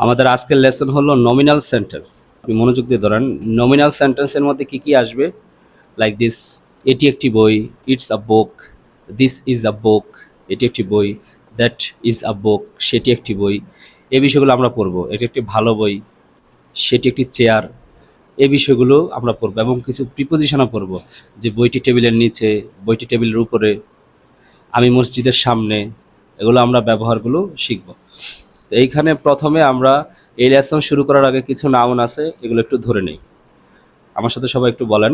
আমাদের আজকের লেসন হলো নমিনাল সেন্টেন্স। আপনি মনোযোগ দিয়ে ধরেন, নমিনাল সেন্টেন্সের মধ্যে কি কি আসবে, লাইক দিস: এটি একটি বই, it's a book, this is a book, এটি একটি বই, দ্যাট ইজ আ বুক, সেটি একটি বই। এই বিষয়গুলো আমরা পড়বো। এটি একটি ভালো বই, সেটি একটি চেয়ার, এই বিষয়গুলো আমরা পড়বো এবং কিছু প্রিপোজিশনও পড়বো, যে বইটি টেবিলের নিচে, বইটি টেবিলের উপরে, আমি মসজিদের সামনে। এগুলো আমরা ব্যবহারগুলো শিখব। তো এইখানে প্রথমে আমরা এই লেসন শুরু করার আগে কিছু নাউন আছে, এগুলো একটু ধরে নেই। আমার সাথে সবাই একটু বলেন: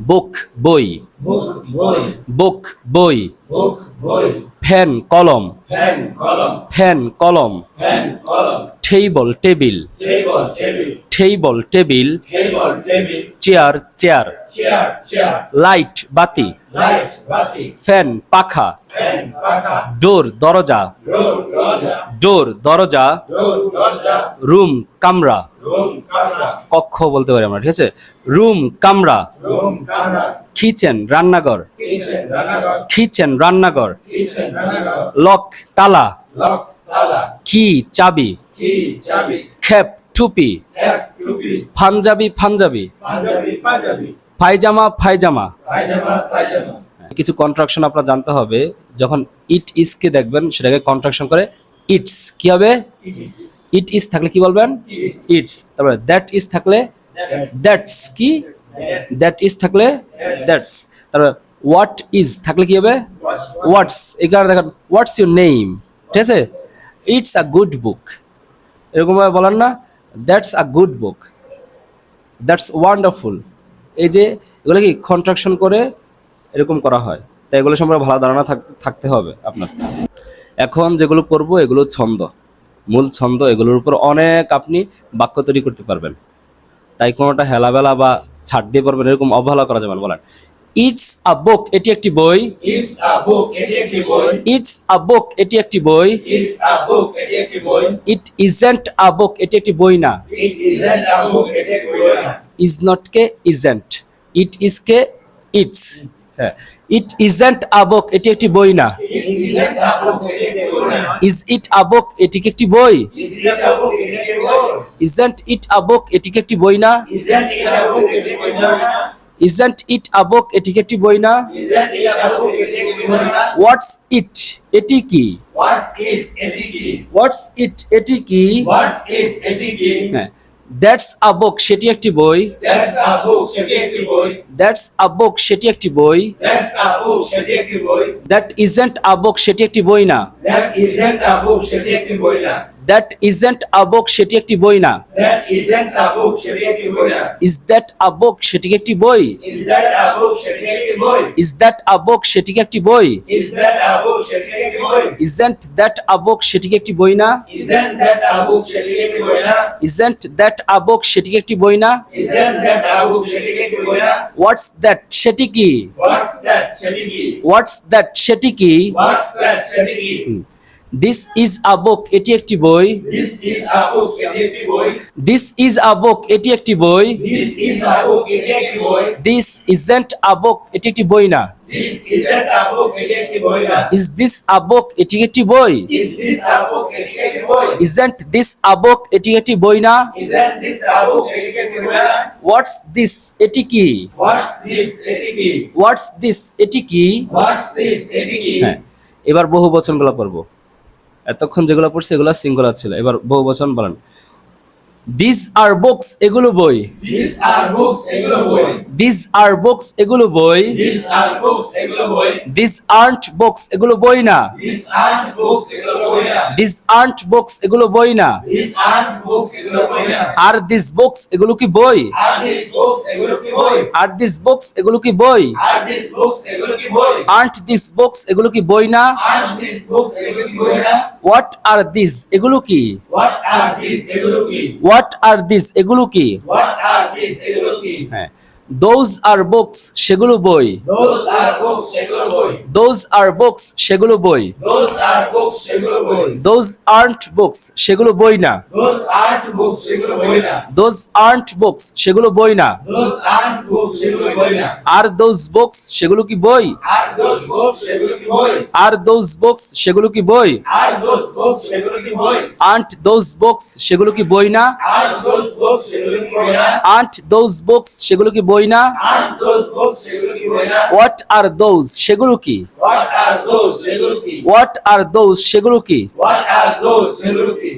বুক বই, বুক বই, বুক বই। বুক বই, ফ্যান কলম, পেন কলম, ফ্যান কলম। পেন কলম, table table, table table, table table. Table table, chair chair. Chair chair, light বাতি, লাইট বাতি, ফ্যান পাখা। পেন পাখা, ডোর দরজা, ডোর দরজা, ডোর দরজা। ডোর দরজা, রুম কামরা, রুম কামরা, কক্ষ বলতে পারি আমরা, ঠিক আছে? রুম কামরা। রুম কামরা, কিচেন রান্নাঘর, কিচেন রান্নাঘর, কিচেন রান্নাঘর। কিচেন রান্নাঘর, লক তালা, লক তালা, কি চাবি। কি চাবি, খেপ টুপি, ক্যাপ টুপি, পাঞ্জাবি পাঞ্জাবি। পাঞ্জাবি পাঞ্জাবি, পায়জামা পায়জামা। পায়জামা পায়জামা, কিছু কন্ট্রাকশন আপনার জানতে হবে। যখন ইট ইজ কে দেখবেন, সেটাকে কন্ট্রাকশন করে ইটস কি হবে? ইটস, ইট ইজ থাকলে কি বলবেন? It's, it's. তারপরে দ্যাট ইজ থাকলে দ্যাটস কি? দ্যাট ইজ থাকলে দ্যাটস। তারপরে হোয়াট ইজ থাকলে কি হবে? হোয়াটস। এখানে দেখেন হোয়াটস ইউর নেম, ঠিক আছে? ইটস আ গুড বুক, এরকমভাবে বলেন না? That's a good book, that's wonderful. এই যে এগুলো কি কন্ট্রাকশন করে এরকম করা হয়, তাই এগুলো সম্পর্কে ভালো ধারণা থাকতে হবে আপনার। এখন যেগুলো পড়বো এগুলো ছন্দ, মূল ছন্দ। এগুলোর উপর অনেক আপনি বাক্য তৈরি করতে পারবেন, তাই কোনোটা হেলাবেলা বা ছাড় দিয়ে পারবেন এরকম অবহেলা করা যাবে না। বলেন: ইটস আ বুক, এটি একটি বই। ইটস আ বুক, এটি একটি বই, ইটস আ বুক, এটি একটি বই। ইটস আ বুক, এটি একটি বই, ইট ইজেন্ট আ বুক, এটি একটি বই না। ইট ইজন্ট আ বুক, এটি একটি বই না। Is not K isn't, it is K it's. হ্যাঁ, ইট ইজেন্ট আ বুক, এটি একটি বই না। ইট ইজন্ট আ বুক, এটি একটি বই না। ইজ ইট আ বুক, এটি কি একটি বই? ইজ ইট আ বুক, এটি একটি বই, ইজেন্ট ইট আ বুক, এটি কি একটি বই না? ইজন্ট ইট আ বুক, এটি একটি বই না। ইজেন্ট ইট আ বুক, এটি কি একটি বই না? ইজন্ট ইট আ বুক, এটি একটি বই না। হোয়াটস ইট, এটি কি? হোয়াটস ইট, এটি কি? হোয়াটস ইট, এটি কি? হোয়াটস ইট, এটি কি? হ্যাঁ, দ্যাটস আ বুক, সেটি একটি বই। দ্যাটস আ বুক, সেটি একটি বই, দ্যাটস আ বুক, সেটি একটি বই। দ্যাটস আ বুক, সেটি একটি বই, দ্যাট ইজেন্ট আ বুক, সেটি একটি বই না। দ্যাট ইজন্ট আ বুক, সেটি একটি বই না। দ্যাট ইজেন্ট আ বুক, সেটি একটি বই না। দ্যাট ইজন্ট আ বুক, সেটি একটি বই না। ইজ দ্যাট আ বুক, সেটি কি একটি বই? ইজ দ্যাট আ বুক, সেটি একটি বই, ইজ দ্যাট আ বুক, সেটি কি একটি বই? ইজ দ্যাট আ বুক, সেটি একটি বই, ইজেন্ট দ্যাট আ বুক, সেটি কি একটি বই না? ইজন্ট দ্যাট আ বুক, সেটি একটি বই না। ইজেন্ট দ্যাট আ বুক, সেটি কি একটি বই না? ইজন্ট দ্যাট আ বুক, সেটি একটি বই না। হোয়াটস দ্যাট, সেটি কি? হোয়াটস দ্যাট, সেটি কি? হোয়াটস দ্যাট, সেটি কি? হোয়াটস দ্যাট, সেটি কি? দিস ইজ আ বুক, এটি একটি বই। দিস ইজ আ বুক, সেটি একটি বই, দিস ইজ আ বুক, এটি একটি বই। দিস ইজ আ বুক, এটি একটি বই, দিস ইজেন্ট আ বুক, এটি একটি বই না। দিস ইজন্ট আ বুক, এটি একটি বই না। ইজ দিস আ বুক, এটি একটি বই। ইজ দিস আ বুক, এটি একটি বই, ইজেন্ট দিস আ বুক, এটি একটি বই না। ইজন্ট দিস আ বুক, এটি একটি বই না। হোয়াটস দিস, এটি কি? হোয়াটস দিস, এটি কি? হোয়াটস দিস, এটি কি? হোয়াটস দিস, এটি কি? হ্যাঁ, এবার বহু বচনগুলো পড়বো। এতক্ষণ যেগুলো পড়ছে এগুলো সিঙ্গুলার ছিল, এবার বহু বচন বলেন। দিস আর বুকস, এগুলো বই। দিস আর বুকস, এগুলো বই, দিস আর বুকস, এগুলো বই। দিস আর বুকস, এগুলো বই, দিস আর্ট বুকস, এগুলো বই না। দিস আর্ট বুকস, এগুলো বই না। দিস আর্ট বুকস, এগুলো বই না। দিস আর্ট বুকস, এগুলো বই না। আর দিস বুকস, এগুলো কি বই? আর দিস বুকস, এগুলো কি বই? আর দিস বুকস, এগুলো কি বই? আর দিস বুকস, এগুলো কি বই? আর্ট দিস বুকস, এগুলো কি বই না? আর দিস বুকস, এগুলো কি বই না? হোয়াট আর দিস, এগুলো কি? হোয়াট আর দিস, এগুলো কি? হোয়াট আর দিস, এগুলো কি? হোয়াট আর দিস, এগুলো কি? হ্যাঁ, those are books সেগুলো বই Those are books সেগুলো বই those are books সেগুলো বই Those are books সেগুলো বই those aren't books সেগুলো বই না Those aren't books সেগুলো বই না those aren't books সেগুলো বই না Those aren't books সেগুলো বই না are those books সেগুলো কি বই Are those books সেগুলো কি বই are those books সেগুলো কি বই Are those books সেগুলো কি বই aren't those books সেগুলো কি বই না Are those books সেগুলো কি বই না aren't those books সেগুলো কি বই না Aren't those books সেগুলো কি বই না what are those সেগুলো কি What are those সেগুলো কি what are those সেগুলো কি What are those সেগুলো কি